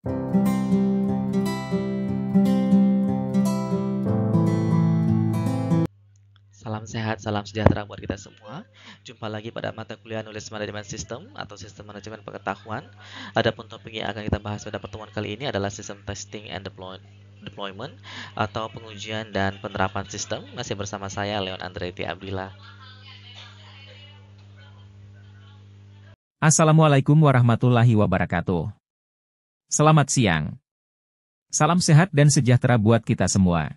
Salam sehat, salam sejahtera buat kita semua. Jumpa lagi pada mata kuliah Knowledge Management System atau Sistem Manajemen Pengetahuan. Adapun topik yang akan kita bahas pada pertemuan kali ini adalah System Testing and Deployment atau pengujian dan penerapan sistem. Masih bersama saya Leon Andretti Abdillah. Assalamualaikum warahmatullahi wabarakatuh. Selamat siang. Salam sehat dan sejahtera buat kita semua.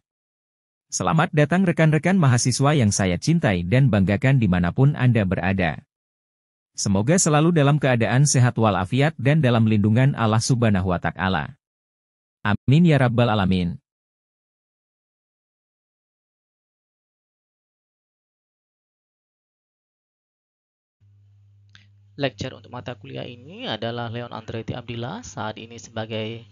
Selamat datang rekan-rekan mahasiswa yang saya cintai dan banggakan dimanapun Anda berada. Semoga selalu dalam keadaan sehat walafiat dan dalam lindungan Allah Subhanahu wa Ta'ala. Amin ya Rabbal 'Alamin. Lecture untuk mata kuliah ini adalah Leon Andretti Abdillah, saat ini sebagai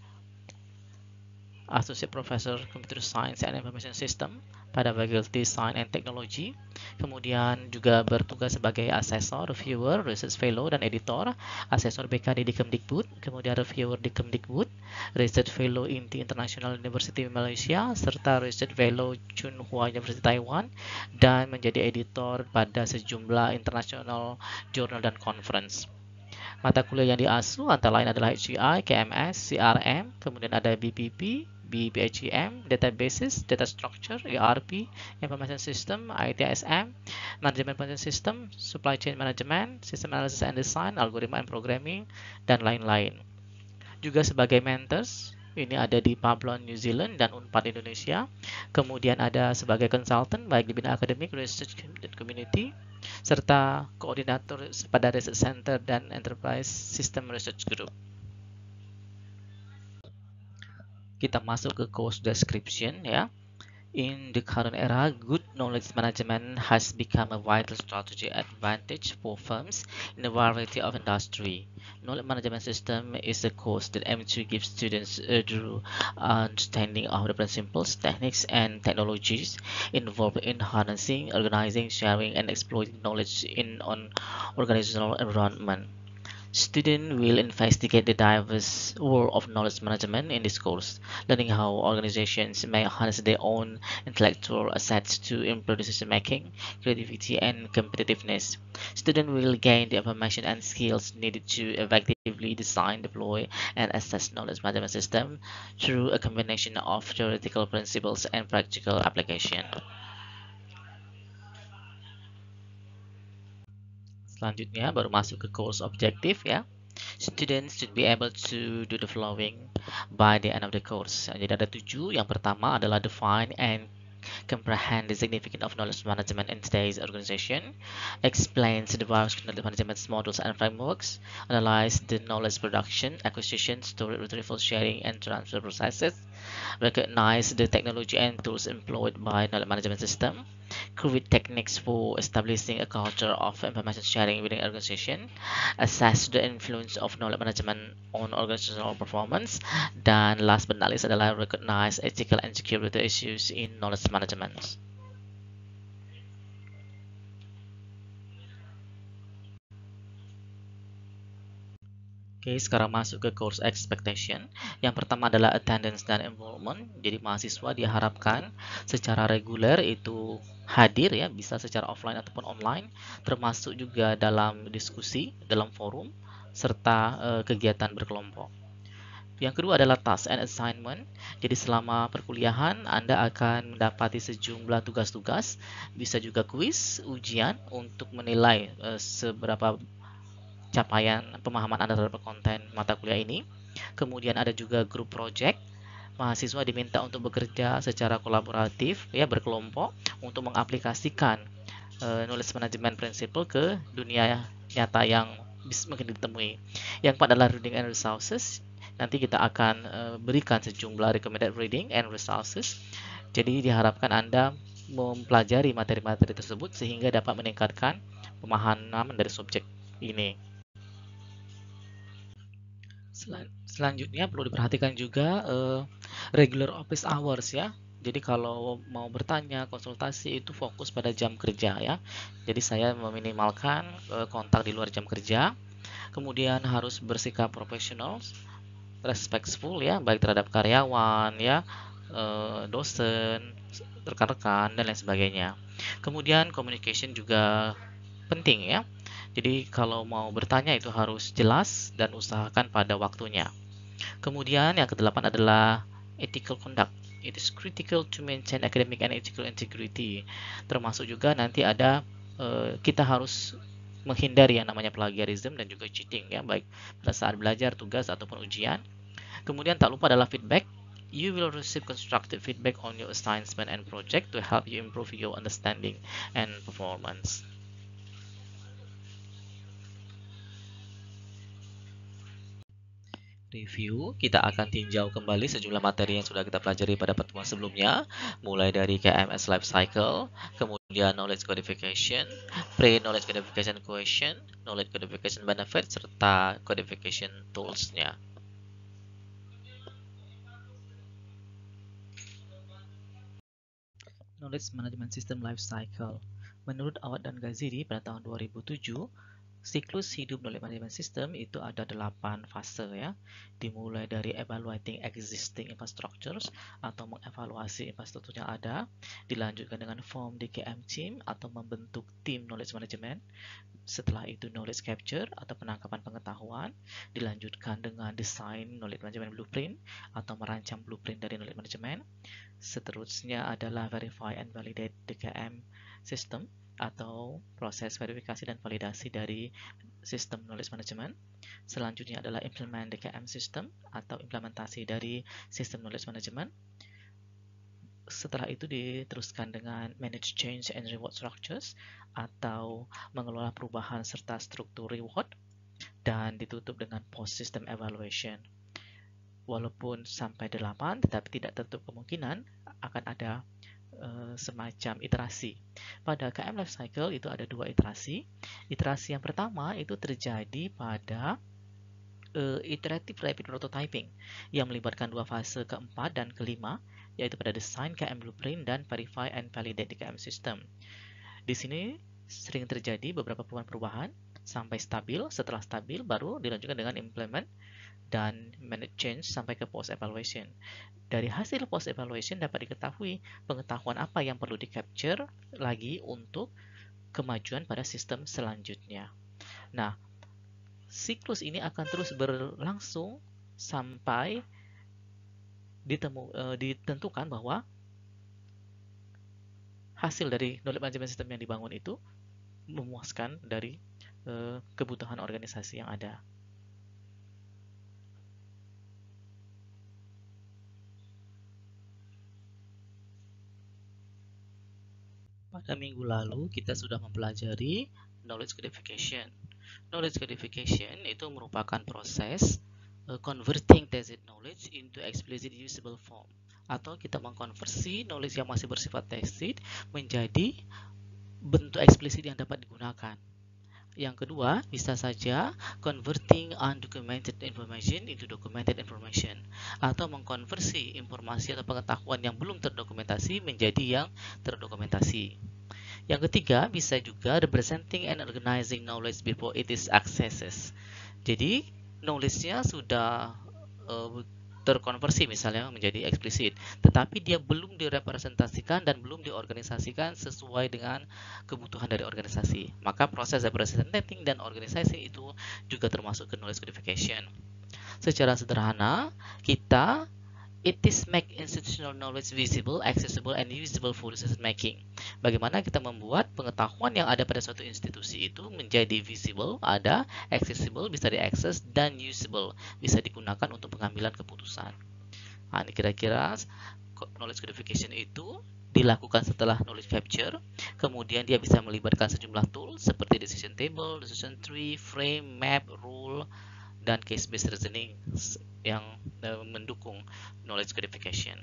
Associate Professor Computer Science and Information System pada Faculty Science and Technology. Kemudian juga bertugas sebagai asesor, reviewer, research fellow, dan editor. Asesor BKD di Kemdikbud, kemudian reviewer di Kemdikbud, research fellow INTI International University Malaysia, serta research fellow Tsinghua University Taiwan, dan menjadi editor pada sejumlah international journal dan conference. Mata kuliah yang diasuh antara lain adalah HCI, KMS, CRM, kemudian ada BPP, BPHEM, Databases, Data Structure, ERP, Information System, ITSM, Management Planning System, Supply Chain Management, System Analysis and Design, Algorithm and Programming, dan lain-lain. Juga sebagai mentors, ini ada di Pablon, New Zealand, dan Unpad Indonesia. Kemudian ada sebagai consultant, baik di bidang akademik, research, dan community, serta koordinator pada Research Center dan Enterprise System Research Group. Kita masuk ke course description ya. In the current era, good knowledge management has become a vital strategy advantage for firms in a variety of industry. Knowledge management system is a course that aims to give students a thorough understanding of the principles, techniques, and technologies involved in harnessing, organizing, sharing, and exploiting knowledge in an organizational environment. Students will investigate the diverse world of knowledge management in this course, learning how organizations may harness their own intellectual assets to improve decision-making, creativity, and competitiveness. Students will gain the information and skills needed to effectively design, deploy, and assess knowledge management system through a combination of theoretical principles and practical application. Selanjutnya baru masuk ke course objective ya. Students should be able to do the following by the end of the course. Jadi ada 7. Yang pertama adalah define and comprehend the significance of knowledge management in today's organization, explains the various knowledge management models and frameworks, analyze the knowledge production, acquisition, storage, retrieval, sharing, and transfer processes, recognize the technology and tools employed by knowledge management system, create techniques for establishing a culture of information sharing within an organization, assess the influence of knowledge management on organizational performance, dan last but not least adalah recognize ethical and security issues in knowledge management. Oke, sekarang masuk ke course expectation. Yang pertama adalah attendance dan enrollment. Jadi mahasiswa diharapkan secara reguler itu hadir ya, bisa secara offline ataupun online, termasuk juga dalam diskusi, dalam forum, serta kegiatan berkelompok. Yang kedua adalah task and assignment. Jadi selama perkuliahan Anda akan mendapati sejumlah tugas-tugas, bisa juga kuis, ujian untuk menilai seberapa capaian pemahaman Anda terhadap konten mata kuliah ini. Kemudian ada juga group project. Mahasiswa diminta untuk bekerja secara kolaboratif ya, berkelompok untuk mengaplikasikan knowledge management principle ke dunia nyata yang mungkin ditemui. Yang keempat adalah reading and resources. Nanti kita akan berikan sejumlah recommended reading and resources. Jadi diharapkan Anda mempelajari materi-materi tersebut sehingga dapat meningkatkan pemahaman dari subjek ini. Selanjutnya perlu diperhatikan juga regular office hours ya. Jadi kalau mau bertanya, konsultasi itu fokus pada jam kerja ya. Jadi saya meminimalkan kontak di luar jam kerja. Kemudian harus bersikap profesional respectful ya, baik terhadap karyawan ya, dosen, rekan-rekan dan lain sebagainya. Kemudian communication juga penting ya. Jadi kalau mau bertanya itu harus jelas dan usahakan pada waktunya. Kemudian yang kedelapan adalah ethical conduct. It is critical to maintain academic and ethical integrity. Termasuk juga nanti ada kita harus menghindari yang namanya plagiarism dan juga cheating ya, baik pada saat belajar, tugas ataupun ujian. Kemudian tak lupa adalah feedback. You will receive constructive feedback on your assignment and project to help you improve your understanding and performance. Review, kita akan tinjau kembali sejumlah materi yang sudah kita pelajari pada pertemuan sebelumnya, mulai dari KMS Life Cycle, kemudian Knowledge Codification, Pre-Knowledge Codification Question, Knowledge Codification Benefit, serta Codification Tools-nya. Knowledge Management System Life Cycle. Menurut Awad dan Ghaziri pada tahun 2007, siklus hidup knowledge management system itu ada 8 fase ya. Dimulai dari evaluating existing infrastructures atau mengevaluasi infrastruktur yang ada, dilanjutkan dengan form DKM team atau membentuk tim knowledge management. Setelah itu knowledge capture atau penangkapan pengetahuan, dilanjutkan dengan design knowledge management blueprint atau merancang blueprint dari knowledge management. Seterusnya adalah verify and validate DKM system atau proses verifikasi dan validasi dari sistem knowledge management. Selanjutnya adalah implement DKM system atau implementasi dari sistem knowledge management. Setelah itu diteruskan dengan manage change and reward structures atau mengelola perubahan serta struktur reward, dan ditutup dengan post system evaluation. Walaupun sampai 8, tetapi tidak tertutup kemungkinan akan ada semacam iterasi. Pada KM Life Cycle itu ada 2 iterasi. Iterasi yang pertama itu terjadi pada iterative rapid prototyping yang melibatkan 2 fase keempat dan kelima, yaitu pada design KM blueprint dan verify and validate di KM system. Di sini sering terjadi beberapa perubahan sampai stabil. Setelah stabil baru dilanjutkan dengan implement dan manage change sampai ke post evaluation. Dari hasil post evaluation dapat diketahui pengetahuan apa yang perlu di capture lagi untuk kemajuan pada sistem selanjutnya. Nah, siklus ini akan terus berlangsung sampai ditentukan bahwa hasil dari knowledge management system yang dibangun itu memuaskan dari kebutuhan organisasi yang ada. Pada minggu lalu kita sudah mempelajari knowledge codification. Knowledge codification itu merupakan proses converting tacit knowledge into explicit usable form, atau kita mengkonversi knowledge yang masih bersifat tacit menjadi bentuk eksplisit yang dapat digunakan. Yang kedua, bisa saja converting undocumented information into documented information, atau mengkonversi informasi atau pengetahuan yang belum terdokumentasi menjadi yang terdokumentasi. Yang ketiga, bisa juga representing and organizing knowledge before it is accessed. Jadi, knowledge-nya sudah terkonversi misalnya menjadi eksplisit, tetapi dia belum direpresentasikan dan belum diorganisasikan sesuai dengan kebutuhan dari organisasi. Maka proses representing dan organisasi itu juga termasuk ke knowledge codification. Secara sederhana, it is make institutional knowledge visible, accessible, and usable for decision making. Bagaimana kita membuat pengetahuan yang ada pada suatu institusi itu menjadi visible, ada, accessible, bisa diakses, dan usable, bisa digunakan untuk pengambilan keputusan. Nah, ini kira-kira knowledge codification itu dilakukan setelah knowledge capture. Kemudian dia bisa melibatkan sejumlah tool seperti decision table, decision tree, frame, map, rule, dan case-based reasoning yang mendukung knowledge codification.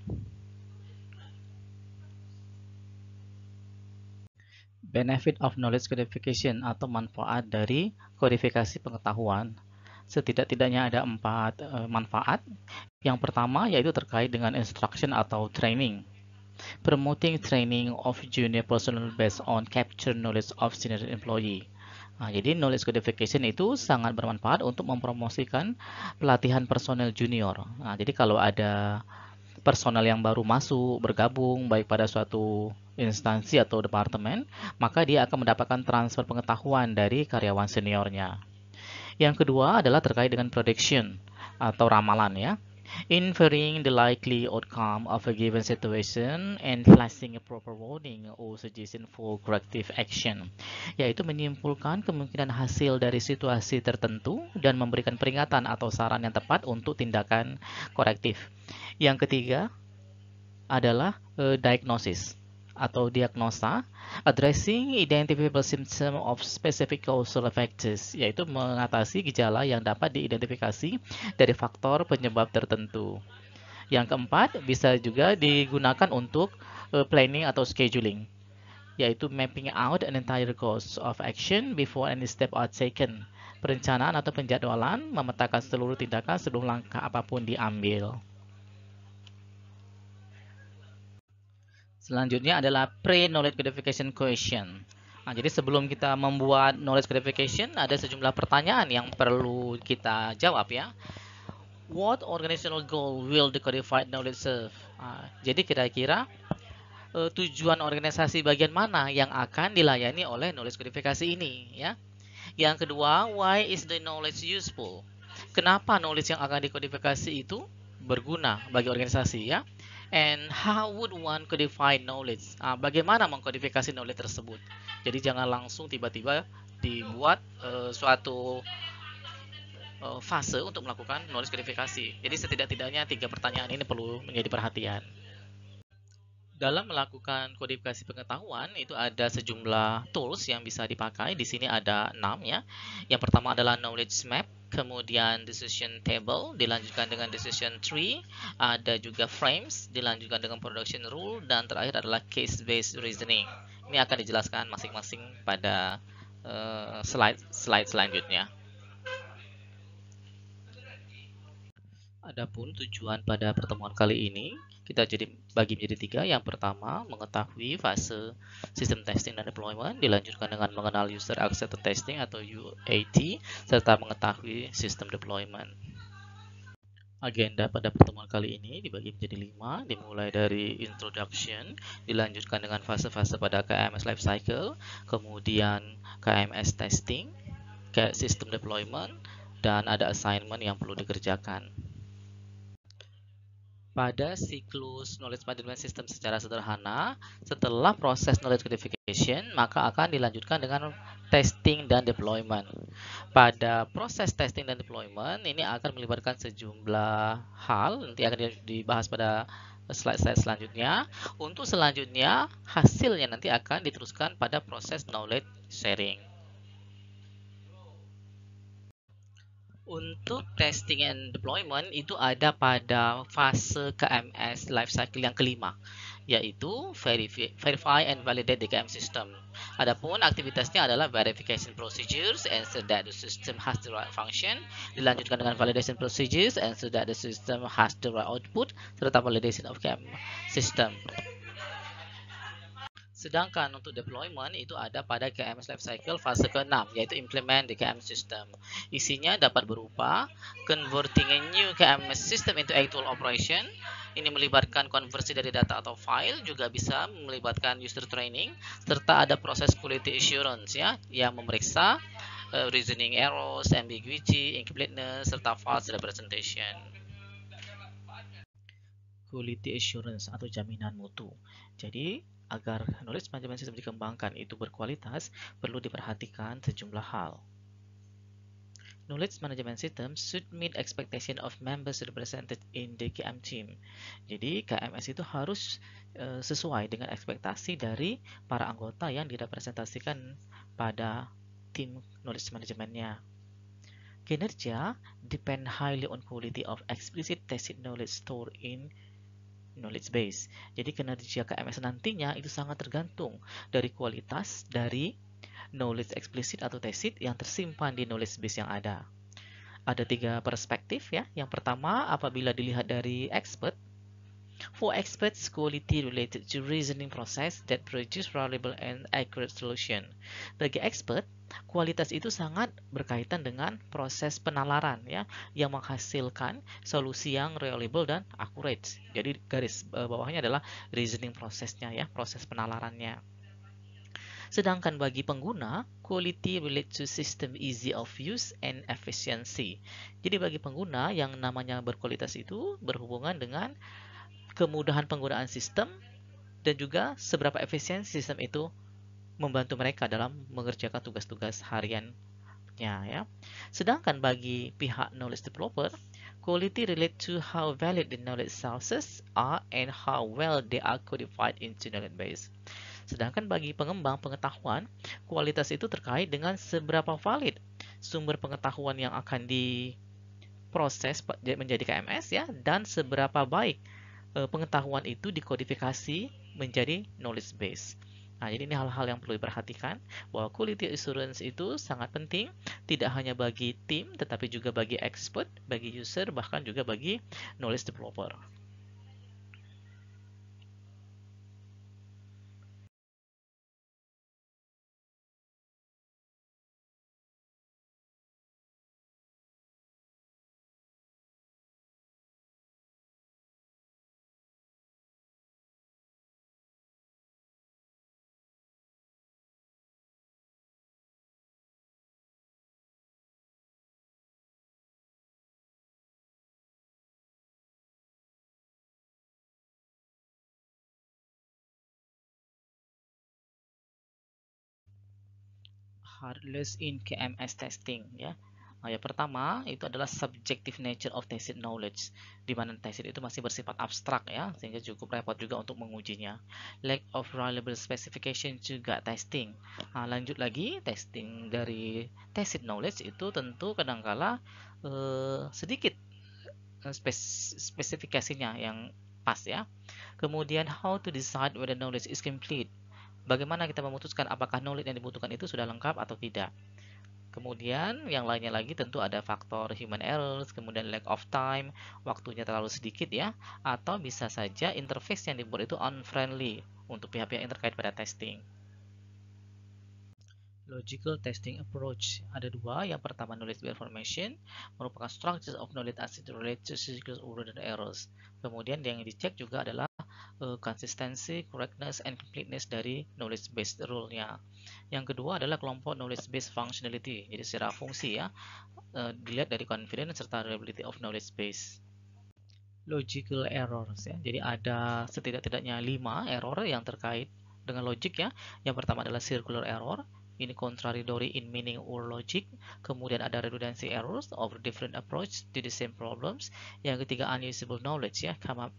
Benefit of knowledge codification atau manfaat dari kodifikasi pengetahuan. Setidak-tidaknya ada 4 manfaat. Yang pertama yaitu terkait dengan instruction atau training. Promoting training of junior personnel based on capture knowledge of senior employee. Nah, jadi knowledge codification itu sangat bermanfaat untuk mempromosikan pelatihan personel junior. Nah, jadi kalau ada personel yang baru masuk, bergabung, baik pada suatu instansi atau departemen, maka dia akan mendapatkan transfer pengetahuan dari karyawan seniornya. Yang kedua adalah terkait dengan prediction atau ramalan ya. Inferring the likely outcome of a given situation and flashing a proper warning or suggestion for corrective action, yaitu menyimpulkan kemungkinan hasil dari situasi tertentu dan memberikan peringatan atau saran yang tepat untuk tindakan korektif. Yang ketiga adalah diagnosis atau diagnosa, addressing identifiable symptom of specific causal factors, yaitu mengatasi gejala yang dapat diidentifikasi dari faktor penyebab tertentu. Yang keempat, bisa juga digunakan untuk planning atau scheduling, yaitu mapping out an entire course of action before any step are taken. Perencanaan atau penjadwalan memetakan seluruh tindakan sebelum langkah apapun diambil. Selanjutnya adalah pre-knowledge codification question. Nah, jadi sebelum kita membuat knowledge codification, ada sejumlah pertanyaan yang perlu kita jawab ya. What organizational goal will the codified knowledge serve? Nah, jadi kira-kira tujuan organisasi bagian mana yang akan dilayani oleh knowledge codification ini ya. Yang kedua, why is the knowledge useful? Kenapa knowledge yang akan dikodifikasi itu berguna bagi organisasi ya? And how would one codify knowledge? Bagaimana mengkodifikasi knowledge tersebut? Jadi jangan langsung tiba-tiba dibuat suatu fase untuk melakukan knowledge codifikasi. Jadi setidak-tidaknya 3 pertanyaan ini perlu menjadi perhatian. Dalam melakukan kodifikasi pengetahuan itu ada sejumlah tools yang bisa dipakai. Di sini ada 6 ya. Yang pertama adalah knowledge map, kemudian decision table, dilanjutkan dengan decision tree, ada juga frames, dilanjutkan dengan production rule, dan terakhir adalah case based reasoning. Ini akan dijelaskan masing-masing pada slide selanjutnya. Adapun tujuan pada pertemuan kali ini kita bagi menjadi 3. Yang pertama, mengetahui fase sistem testing dan deployment, dilanjutkan dengan mengenal user accepted testing atau UAT, serta mengetahui sistem deployment. Agenda pada pertemuan kali ini dibagi menjadi 5, dimulai dari introduction, dilanjutkan dengan fase-fase pada KMS lifecycle, kemudian KMS testing, sistem deployment, dan ada assignment yang perlu dikerjakan. Pada siklus knowledge management system secara sederhana, setelah proses knowledge codification, maka akan dilanjutkan dengan testing dan deployment. Pada proses testing dan deployment, ini akan melibatkan sejumlah hal, nanti akan dibahas pada slide selanjutnya. Untuk selanjutnya, hasilnya nanti akan diteruskan pada proses knowledge sharing. Untuk testing and deployment itu ada pada fase KMS lifecycle yang kelima, yaitu verify and validate the KM system. Adapun aktivitasnya adalah verification procedures and so that the system has the right function, dilanjutkan dengan validation procedures and so that the system has the right output, serta validation of KM system. Sedangkan untuk deployment itu ada pada KMS lifecycle fase ke-6, yaitu implement the KM system. Isinya dapat berupa converting a new KMS system into actual operation. Ini melibatkan konversi dari data atau file, juga bisa melibatkan user training, serta ada proses quality assurance ya, yang memeriksa reasoning errors, ambiguity, incompleteness, serta false representation. Quality assurance atau jaminan mutu. Jadi agar knowledge management system dikembangkan itu berkualitas, perlu diperhatikan sejumlah hal. Knowledge management system should meet expectation of members represented in the KM team. Jadi KMS itu harus sesuai dengan ekspektasi dari para anggota yang direpresentasikan pada tim knowledge managementnya. Kinerja depend highly on quality of explicit tacit knowledge stored in knowledge base. Jadi kinerja KMS nantinya itu sangat tergantung dari kualitas dari knowledge eksplisit atau tacit yang tersimpan di knowledge base yang ada. Ada 3 perspektif ya. Yang pertama, apabila dilihat dari expert, for experts, quality related to reasoning process that produce reliable and accurate solution. Bagi expert, kualitas itu sangat berkaitan dengan proses penalaran ya, yang menghasilkan solusi yang reliable dan accurate. Jadi garis bawahnya adalah reasoning prosesnya ya, proses penalarannya. Sedangkan bagi pengguna, quality relate to system easy of use and efficiency. Jadi bagi pengguna, yang namanya berkualitas itu berhubungan dengan kemudahan penggunaan sistem dan juga seberapa efisiensi sistem itu membantu mereka dalam mengerjakan tugas-tugas hariannya ya. Sedangkan bagi pihak knowledge developer, quality relate to how valid the knowledge sources are and how well they are codified into knowledge base. Sedangkan bagi pengembang pengetahuan, kualitas itu terkait dengan seberapa valid sumber pengetahuan yang akan diproses menjadi KMS ya, dan seberapa baik pengetahuan itu dikodifikasi menjadi knowledge base. Nah, jadi ini hal-hal yang perlu diperhatikan, bahwa quality assurance itu sangat penting, tidak hanya bagi tim, tetapi juga bagi expert, bagi user, bahkan juga bagi knowledge developer. Hardless in KMS testing ya. Nah, yang pertama itu adalah subjective nature of tacit knowledge, di mana tacit itu masih bersifat abstrak ya, sehingga cukup repot juga untuk mengujinya. Lack of reliable specification juga testing. Nah, lanjut lagi, testing dari tacit knowledge itu tentu kadangkala sedikit spesifikasinya yang pas ya. Kemudian how to decide whether knowledge is complete. Bagaimana kita memutuskan apakah knowledge yang dibutuhkan itu sudah lengkap atau tidak. Kemudian yang lainnya lagi tentu ada faktor human errors, kemudian lack of time, waktunya terlalu sedikit ya, atau bisa saja interface yang dibuat itu unfriendly untuk pihak-pihak yang terkait pada testing. Logical testing approach ada dua. Yang pertama, knowledge based formation merupakan structures of knowledge as it relates to cycles, order, dan errors. Kemudian yang dicek juga adalah consistency, correctness, and completeness dari knowledge based rule-nya. Yang kedua adalah kelompok knowledge based functionality. Jadi secara fungsi ya, dilihat dari confidence serta reliability of knowledge base. Logical errors ya. Jadi ada setidak-tidaknya 5 error yang terkait dengan logic ya. Yang pertama adalah circular error. Ini contradictory in meaning or logic. Kemudian ada redundancy errors of different approach to the same problems. Yang ketiga, unusable knowledge ya. Come up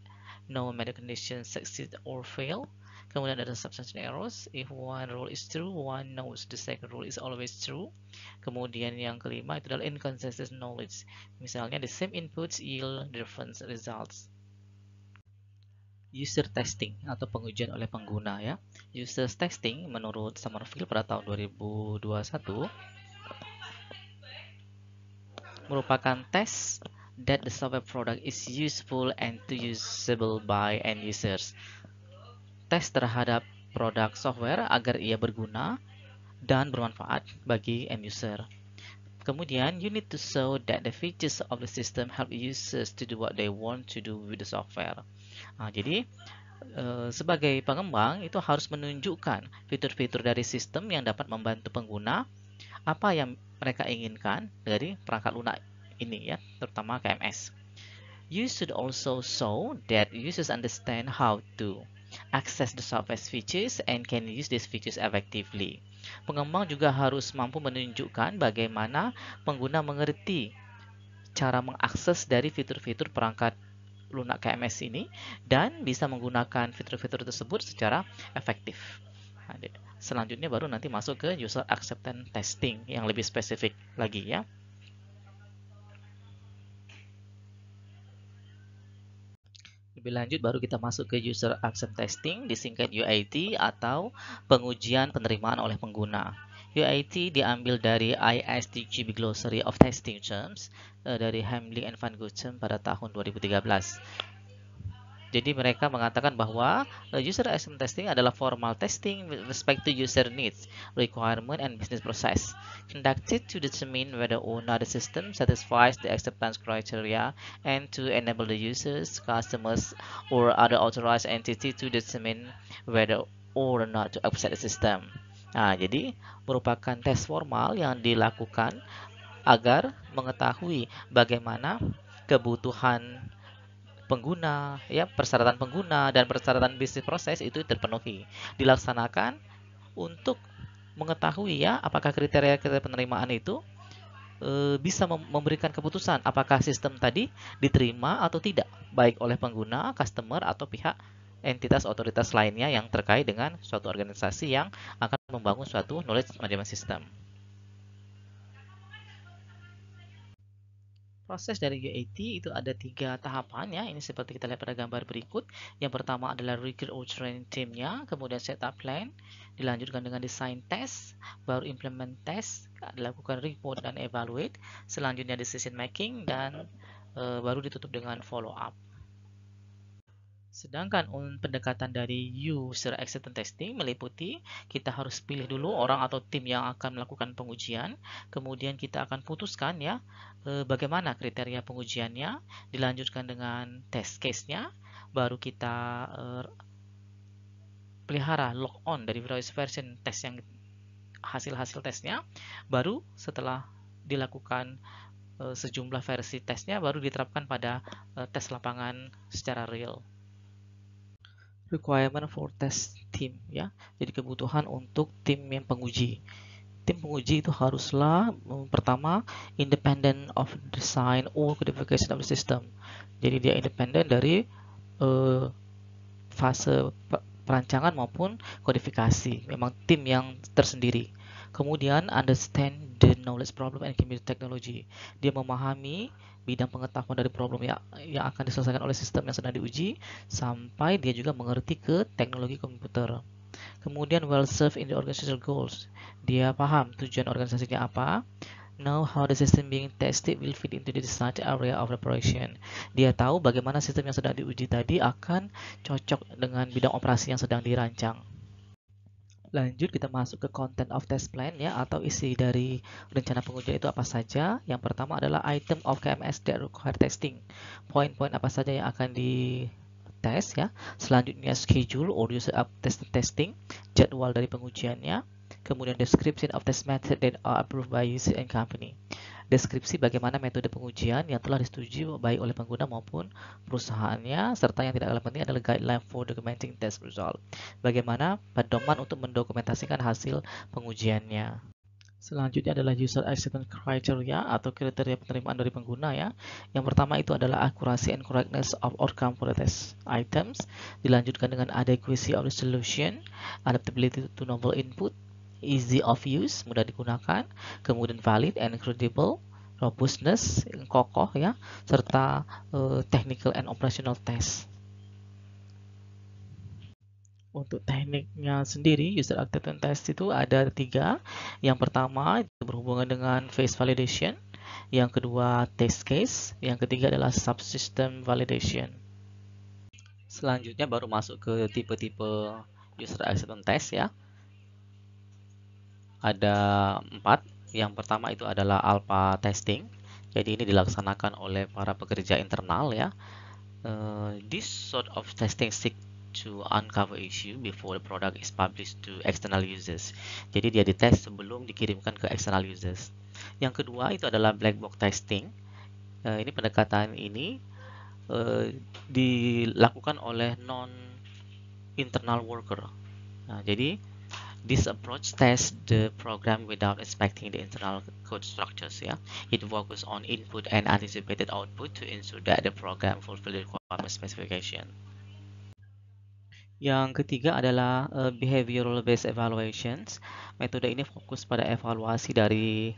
no matter conditions succeed or fail. Kemudian ada substantial errors. If one rule is true, one knows the second rule is always true. Kemudian yang kelima itu adalah inconsistent knowledge. Misalnya the same inputs yield different results. User testing atau pengujian oleh pengguna ya. User testing menurut Summerfield pada tahun 2021 merupakan tes that the software product is useful and usable by end users. Tes terhadap produk software agar ia berguna dan bermanfaat bagi end user. Kemudian, you need to show that the features of the system help users to do what they want to do with the software. Nah, jadi sebagai pengembang itu harus menunjukkan fitur-fitur dari sistem yang dapat membantu pengguna apa yang mereka inginkan dari perangkat lunak ini ya, terutama KMS. You should also show that users understand how to access the software's features and can use these features effectively. Pengembang juga harus mampu menunjukkan bagaimana pengguna mengerti cara mengakses dari fitur-fitur perangkat lunak KMS ini dan bisa menggunakan fitur-fitur tersebut secara efektif. Nah, selanjutnya baru nanti masuk ke user acceptance testing yang lebih spesifik lagi ya. Lebih lanjut baru kita masuk ke user acceptance testing, disingkat UAT atau pengujian penerimaan oleh pengguna. UAT diambil dari ISTQB Glossary of Testing Terms dari Hamling and Van Guchten pada tahun 2013. Jadi mereka mengatakan bahwa user acceptance testing adalah formal testing with respect to user needs, requirement, and business process, conducted to determine whether or not the system satisfies the acceptance criteria and to enable the users, customers, or other authorized entity to determine whether or not to accept the system. Nah, jadi merupakan tes formal yang dilakukan agar mengetahui bagaimana kebutuhan pengguna, ya persyaratan pengguna dan persyaratan bisnis proses itu terpenuhi. Dilaksanakan untuk mengetahui ya apakah kriteria-kriteria penerimaan itu bisa memberikan keputusan apakah sistem tadi diterima atau tidak, baik oleh pengguna, customer atau pihak entitas otoritas lainnya yang terkait dengan suatu organisasi yang akan membangun suatu knowledge management system. Proses dari UAT itu ada 3 tahapan ya. Ini seperti kita lihat pada gambar berikut. Yang pertama adalah recruit or train timnya, kemudian setup plan, dilanjutkan dengan design test, baru implement test, dilakukan report dan evaluate, selanjutnya decision making dan baru ditutup dengan follow up. Sedangkan pendekatan dari user acceptance testing meliputi kita harus pilih dulu orang atau tim yang akan melakukan pengujian, kemudian kita akan putuskan ya bagaimana kriteria pengujiannya, dilanjutkan dengan test case-nya, baru kita pelihara log on dari various version test yang hasil-hasil tesnya, baru setelah dilakukan sejumlah versi tesnya baru diterapkan pada tes lapangan secara real. Requirement for test team ya. Jadi kebutuhan untuk tim yang penguji. Tim penguji itu haruslah pertama independent of design or codification of the system. Jadi dia independen dari fase perancangan maupun kodifikasi. Memang tim yang tersendiri. Kemudian understand the knowledge problem and computer technology. Dia memahami bidang pengetahuan dari problem yang akan diselesaikan oleh sistem yang sedang diuji sampai dia juga mengerti ke teknologi komputer. Kemudian well served in the organizational goals. Dia paham tujuan organisasinya apa. Know how the system being tested will fit into the desired area of operation. Dia tahu bagaimana sistem yang sedang diuji tadi akan cocok dengan bidang operasi yang sedang dirancang. Lanjut kita masuk ke content of test plan ya, atau isi dari rencana pengujian itu apa saja. Yang pertama adalah item of KMS that require testing. Poin-poin apa saja yang akan dites ya. Selanjutnya schedule or user up testing, jadwal dari pengujiannya. Kemudian description of test method that are approved by user and company. Deskripsi bagaimana metode pengujian yang telah disetujui baik oleh pengguna maupun perusahaannya, serta yang tidak kalah penting adalah guideline for documenting test result. Bagaimana pedoman untuk mendokumentasikan hasil pengujiannya. Selanjutnya adalah user acceptance criteria atau kriteria penerimaan dari pengguna ya. Yang pertama itu adalah accuracy and correctness of outcome for the test items. Dilanjutkan dengan adequacy of the solution, adaptability to novel input, easy of use, mudah digunakan, kemudian valid and credible, robustness, kokoh ya, serta technical and operational test. Untuk tekniknya sendiri, user acceptance test itu ada 3. Yang pertama itu berhubungan dengan phase validation, yang kedua test case, yang ketiga adalah subsystem validation. Selanjutnya baru masuk ke tipe-tipe user acceptance test ya. Ada 4. Yang pertama itu adalah alpha testing. Jadi ini dilaksanakan oleh para pekerja internal ya. This sort of testing seek to uncover issue before the product is published to external users. Jadi dia dites sebelum dikirimkan ke external users. Yang kedua itu adalah black box testing. Ini pendekatan ini dilakukan oleh non internal worker. Nah, jadi this approach tests the program without inspecting the internal code structures. Ya, it focuses on input and anticipated output to ensure that the program fulfill the requirement specification. Yang ketiga adalah behavioral based evaluations. Metode ini fokus pada evaluasi dari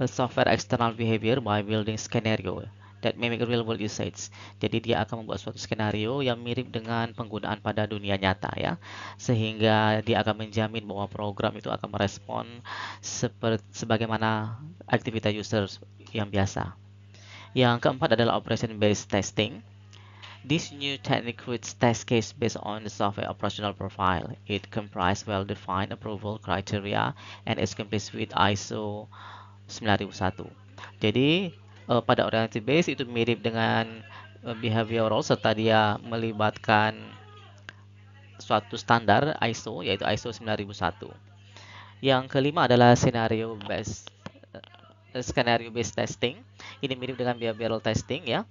software external behavior by building scenario that mimic real world usage. Jadi dia akan membuat suatu skenario yang mirip dengan penggunaan pada dunia nyata ya. Sehingga dia akan menjamin bahwa program itu akan merespon sebagaimana aktivitas user yang biasa. Yang keempat adalah operation based testing. This new technique creates test case based on the software operational profile. It comprises well-defined approval criteria and is compliant with ISO 9001. Jadi pada oriented base itu mirip dengan behavioral serta dia melibatkan suatu standar ISO yaitu ISO 9001. Yang kelima adalah scenario based testing. Ini mirip dengan behavioral testing ya.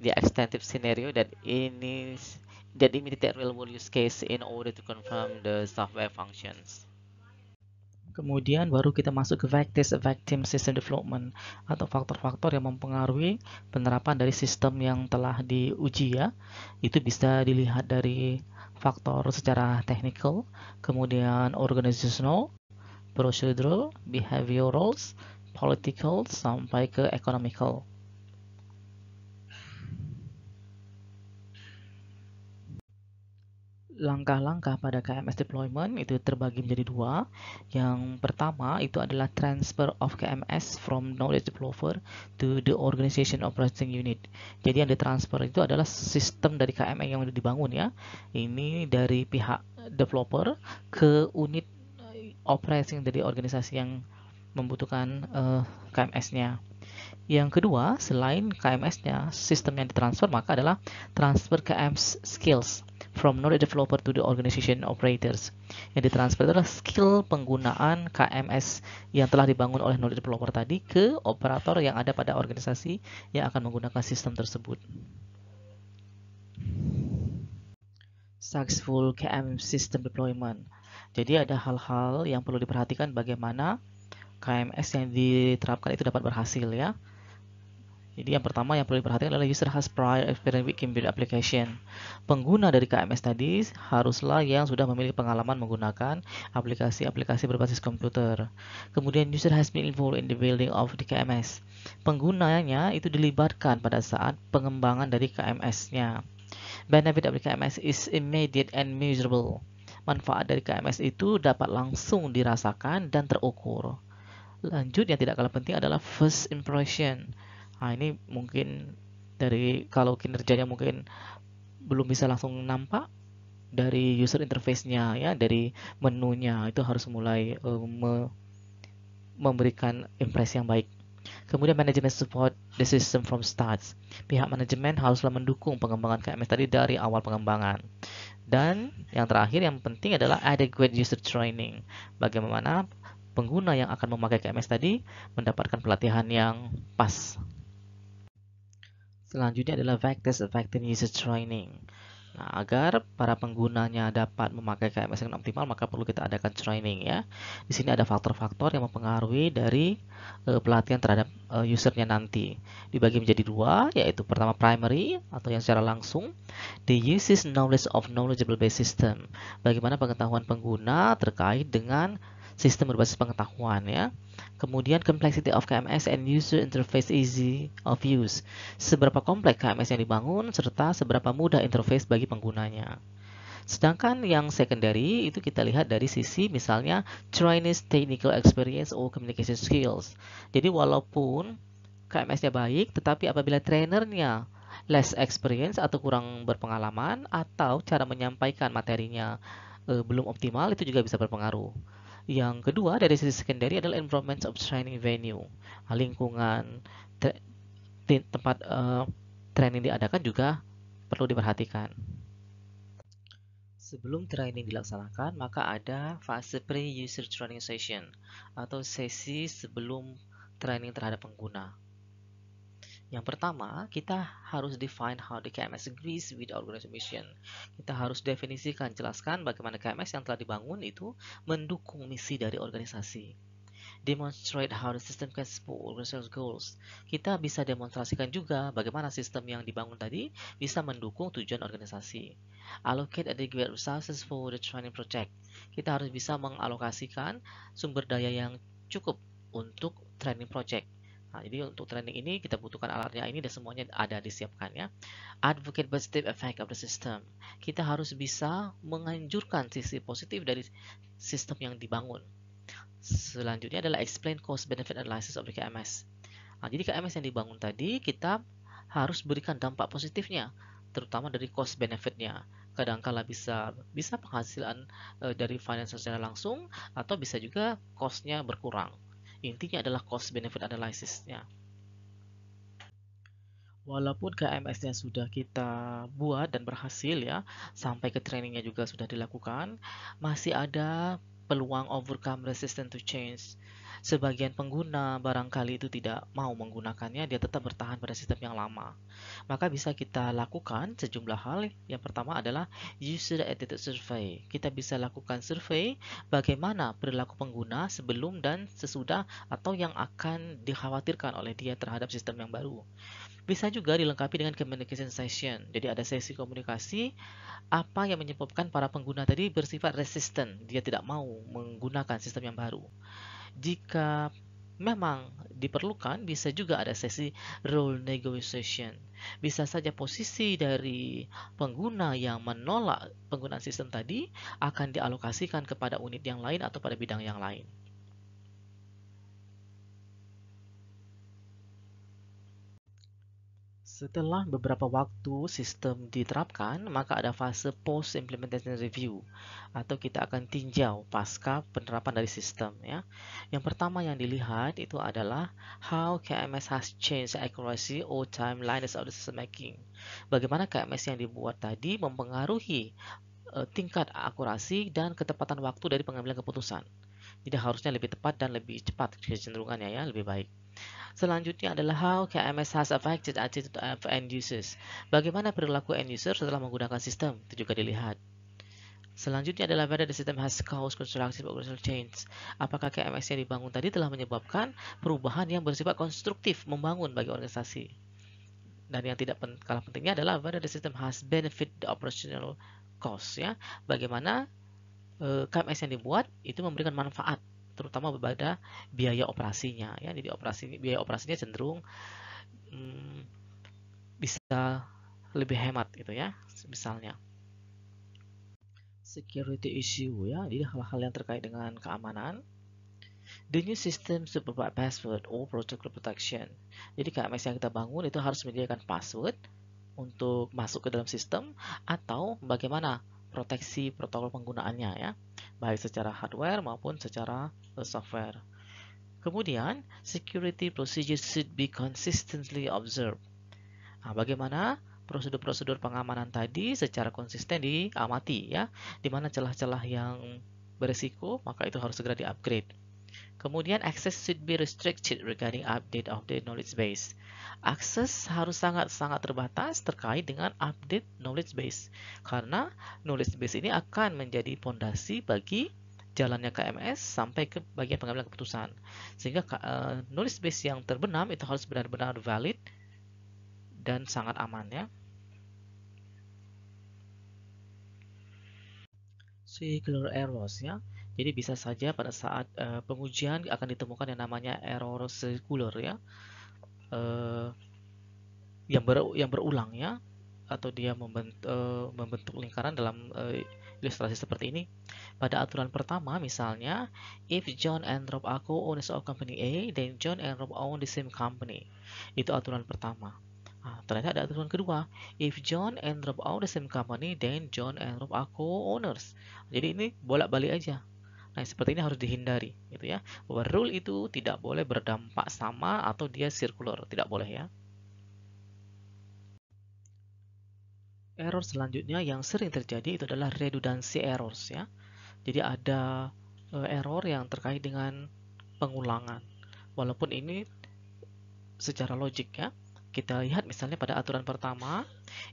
The extensive scenario that imitate real world use case in order to confirm the software functions. Kemudian baru kita masuk ke Vectis Victim System Development atau faktor-faktor yang mempengaruhi penerapan dari sistem yang telah diuji ya. Itu bisa dilihat dari faktor secara technical, kemudian organizational, procedural, behavioral, political, sampai ke economical. Langkah-langkah pada KMS deployment itu terbagi menjadi dua. Yang pertama itu adalah transfer of KMS from knowledge developer to the organization operating unit. Jadi yang ditransfer itu adalah sistem dari KMS yang sudah dibangun ya. Ini dari pihak developer ke unit operating dari organisasi yang membutuhkan KMS-nya. Yang kedua, selain KMS-nya, sistem yang ditransfer maka adalah transfer KMS skills from knowledge developer to the organization operators. Yang ditransfer adalah skill penggunaan KMS yang telah dibangun oleh knowledge developer tadi ke operator yang ada pada organisasi yang akan menggunakan sistem tersebut. Successful KMS system deployment. Jadi ada hal-hal yang perlu diperhatikan bagaimana KMS yang diterapkan itu dapat berhasil ya. Jadi yang pertama yang perlu diperhatikan adalah user has prior experience with Cambridge application. Pengguna dari KMS tadi haruslah yang sudah memiliki pengalaman menggunakan aplikasi-aplikasi berbasis komputer. Kemudian user has been involved in the building of the KMS. Penggunanya itu dilibatkan pada saat pengembangan dari KMS-nya. Benefit of the KMS is immediate and measurable. Manfaat dari KMS itu dapat langsung dirasakan dan terukur. Lanjut, yang tidak kalah penting adalah first impression. Nah, ini mungkin dari kalau kinerjanya mungkin belum bisa langsung nampak dari user interface-nya ya, dari menunya itu harus mulai memberikan impresi yang baik. Kemudian manajemen support the system from starts. Pihak manajemen haruslah mendukung pengembangan KMS tadi dari awal pengembangan. Dan yang terakhir yang penting adalah adequate user training. Bagaimana pengguna yang akan memakai KMS tadi mendapatkan pelatihan yang pas. Selanjutnya adalah Vectis Effective User Training. Nah, agar para penggunanya dapat memakai KMS dengan optimal, maka perlu kita adakan training ya. Di sini ada faktor-faktor yang mempengaruhi dari pelatihan terhadap usernya nanti. Dibagi menjadi dua, yaitu pertama primary atau yang secara langsung, the uses knowledge of knowledgeable based system. Bagaimana pengetahuan pengguna terkait dengan sistem berbasis pengetahuan ya. Kemudian complexity of KMS and user interface easy of use. Seberapa kompleks KMS yang dibangun serta seberapa mudah interface bagi penggunanya. Sedangkan yang secondary itu kita lihat dari sisi misalnya trainees technical experience or communication skills. Jadi walaupun KMS-nya baik, tetapi apabila trainernya less experience atau kurang berpengalaman atau cara menyampaikan materinya belum optimal, itu juga bisa berpengaruh. Yang kedua dari sisi secondary adalah environment of training venue. Lingkungan tempat training diadakan juga perlu diperhatikan. Sebelum training dilaksanakan, maka ada fase pre-user training session atau sesi sebelum training terhadap pengguna. Yang pertama, kita harus define how the KMS agrees with the organization. Kita harus definisikan, jelaskan bagaimana KMS yang telah dibangun itu mendukung misi dari organisasi. Demonstrate how the system can support organizational goals. Kita bisa demonstrasikan juga bagaimana sistem yang dibangun tadi bisa mendukung tujuan organisasi. Allocate adequate resources for the training project. Kita harus bisa mengalokasikan sumber daya yang cukup untuk training project. Nah, jadi untuk training ini kita butuhkan alatnya ini dan semuanya ada disiapkan ya. Advocate positive effect of the system. Kita harus bisa menganjurkan sisi positif dari sistem yang dibangun. Selanjutnya adalah explain cost benefit analysis of the KMS. Nah, jadi KMS yang dibangun tadi kita harus berikan dampak positifnya, terutama dari cost benefitnya. Kadangkala bisa penghasilan dari finance secara langsung, atau bisa juga cost-nya berkurang. Intinya adalah cost benefit analysis-nya. Walaupun KMS-nya sudah kita buat dan berhasil ya, sampai ke trainingnya juga sudah dilakukan, masih ada peluang overcome resistance to change. Sebagian pengguna barangkali itu tidak mau menggunakannya, dia tetap bertahan pada sistem yang lama. Maka bisa kita lakukan sejumlah hal. Yang pertama adalah user attitude survey. Kita bisa lakukan survei bagaimana perilaku pengguna sebelum dan sesudah atau yang akan dikhawatirkan oleh dia terhadap sistem yang baru. Bisa juga dilengkapi dengan communication session. Jadi ada sesi komunikasi apa yang menyebabkan para pengguna tadi bersifat resisten. Dia tidak mau menggunakan sistem yang baru. Jika memang diperlukan, bisa juga ada sesi role negotiation. Bisa saja posisi dari pengguna yang menolak penggunaan sistem tadi akan dialokasikan kepada unit yang lain atau pada bidang yang lain. Setelah beberapa waktu sistem diterapkan, maka ada fase post implementation review atau kita akan tinjau pasca penerapan dari sistem ya. Yang pertama yang dilihat itu adalah how KMS has changed accuracy or timeliness of the system making. Bagaimana KMS yang dibuat tadi mempengaruhi tingkat akurasi dan ketepatan waktu dari pengambilan keputusan. Jadi harusnya lebih tepat dan lebih cepat kecenderungannya ya, lebih baik. Selanjutnya adalah how KMS has affected attitude of end users. Bagaimana perilaku end user setelah menggunakan sistem, itu juga dilihat. Selanjutnya adalah whether the system has caused constructive organizational change. Apakah KMS yang dibangun tadi telah menyebabkan perubahan yang bersifat konstruktif, membangun bagi organisasi. Dan yang tidak kalah pentingnya adalah whether the system has benefit the operational cost ya. Bagaimana KMS yang dibuat itu memberikan manfaat terutama pada biaya operasinya ya. Jadi biaya operasinya cenderung bisa lebih hemat gitu ya. Misalnya security issue ya. Jadi hal-hal yang terkait dengan keamanan. The new system should provide password or protocol protection. Jadi KMS yang kita bangun itu harus menyediakan password untuk masuk ke dalam sistem atau bagaimana proteksi protokol penggunaannya ya, baik secara hardware maupun secara software. Kemudian, security procedures should be consistently observed. Nah, bagaimana prosedur-prosedur pengamanan tadi secara konsisten diamati ya, di mana celah-celah yang berisiko maka itu harus segera di-upgrade. Kemudian access should be restricted regarding update of the knowledge base. Akses harus sangat-sangat terbatas terkait dengan update knowledge base. Karena knowledge base ini akan menjadi pondasi bagi jalannya KMS sampai ke bagian pengambilan keputusan. Sehingga knowledge base yang terbenam itu harus benar-benar valid dan sangat aman ya. Circular errors ya. Jadi bisa saja pada saat pengujian akan ditemukan yang namanya error circular ya, yang berulang ya, atau dia membentuk lingkaran dalam ilustrasi seperti ini. Pada aturan pertama misalnya, if John and Rob are co-owners of company A, then John and Rob own the same company. Itu aturan pertama. Nah, ternyata ada aturan kedua. If John and Rob own the same company, then John and Rob are co-owners. Jadi ini bolak-balik aja. Nah, seperti ini harus dihindari, gitu ya. Bahwa rule itu tidak boleh berdampak sama atau dia circular, tidak boleh ya. Error selanjutnya yang sering terjadi itu adalah redundancy errors ya. Jadi ada error yang terkait dengan pengulangan. Walaupun ini secara logik ya. Kita lihat misalnya pada aturan pertama,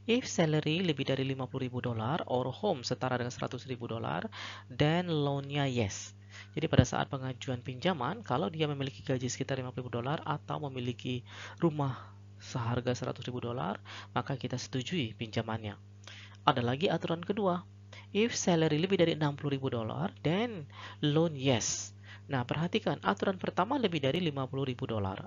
if salary lebih dari $50.000 or home setara dengan $100.000, then loan-nya yes. Jadi pada saat pengajuan pinjaman, kalau dia memiliki gaji sekitar $50 atau memiliki rumah seharga $100.000, maka kita setujui pinjamannya. Ada lagi aturan kedua, if salary lebih dari $60.000, then loan yes. Nah, perhatikan, aturan pertama lebih dari $50.000,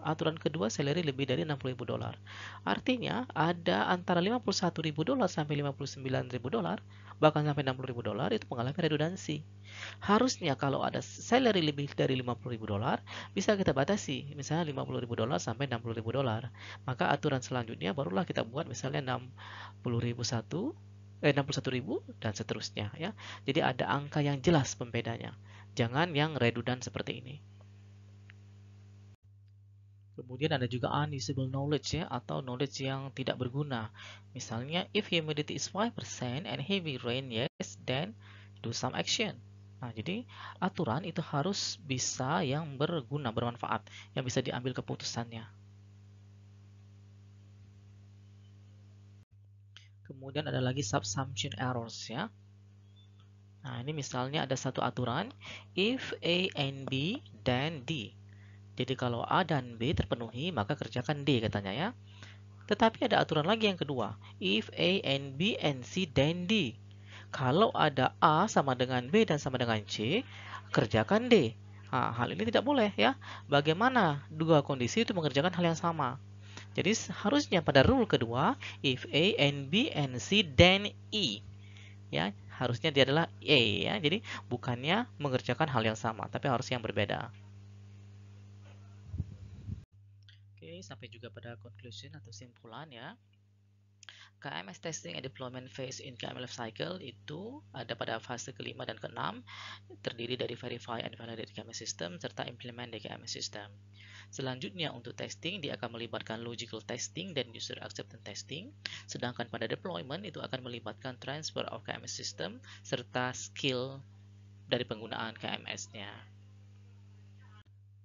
aturan kedua salary lebih dari $60.000. Artinya, ada antara $51.000 sampai $59.000, bahkan sampai $60.000 itu mengalami redundansi. Harusnya kalau ada salary lebih dari $50.000, bisa kita batasi, misalnya $50.000 sampai $60.000. Maka aturan selanjutnya barulah kita buat misalnya 61.000 dan seterusnya ya. Jadi ada angka yang jelas pembedanya. Jangan yang redundant seperti ini. Kemudian ada juga unusable knowledge ya, atau knowledge yang tidak berguna. Misalnya, if humidity is 5% and heavy rain, yes, then do some action. Nah, jadi aturan itu harus bisa yang berguna, bermanfaat, yang bisa diambil keputusannya. Kemudian ada lagi subsumption errors ya. Nah, ini misalnya ada satu aturan, if A and B, then D. Jadi kalau A dan B terpenuhi, maka kerjakan D katanya ya. Tetapi ada aturan lagi yang kedua, if A and B and C, then D. Kalau ada A sama dengan B dan sama dengan C, kerjakan D. Nah, hal ini tidak boleh ya. Bagaimana dua kondisi itu mengerjakan hal yang sama? Jadi harusnya pada rule kedua, if A and B and C, then E. Ya, harusnya dia adalah A ya. Jadi bukannya mengerjakan hal yang sama, tapi harus yang berbeda. Oke, sampai juga pada conclusion atau simpulan ya. KMS Testing and Deployment Phase in KM Life Cycle itu ada pada fase kelima dan keenam, terdiri dari Verify and Validate KMS System serta Implement the KMS System. Selanjutnya untuk testing, dia akan melibatkan logical testing dan user acceptance testing, sedangkan pada deployment itu akan melibatkan transfer of KMS System serta skill dari penggunaan KMS-nya.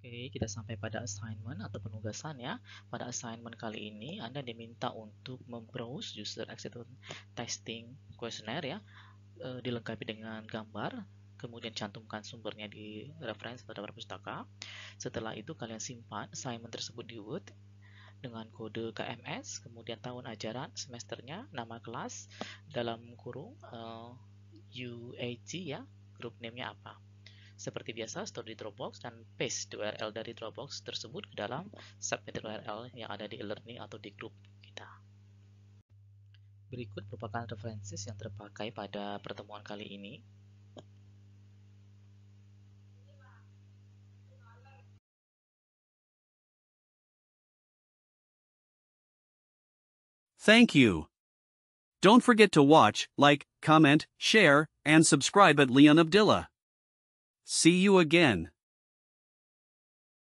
Oke, kita sampai pada assignment atau penugasan ya. Pada assignment kali ini, Anda diminta untuk membrowse user acceptance testing questionnaire ya, dilengkapi dengan gambar, kemudian cantumkan sumbernya di referensi pada perpustaka. Setelah itu, kalian simpan assignment tersebut di Word dengan kode KMS, kemudian tahun ajaran, semesternya, nama kelas, dalam kurung UAT ya, group name-nya apa. Seperti biasa, store di Dropbox dan paste URL dari Dropbox tersebut ke dalam submit URL yang ada di e-learning atau di grup kita. Berikut merupakan referensi yang terpakai pada pertemuan kali ini. Thank you. Don't forget to watch, like, comment, share, and subscribe at Leon Abdillah. See you again.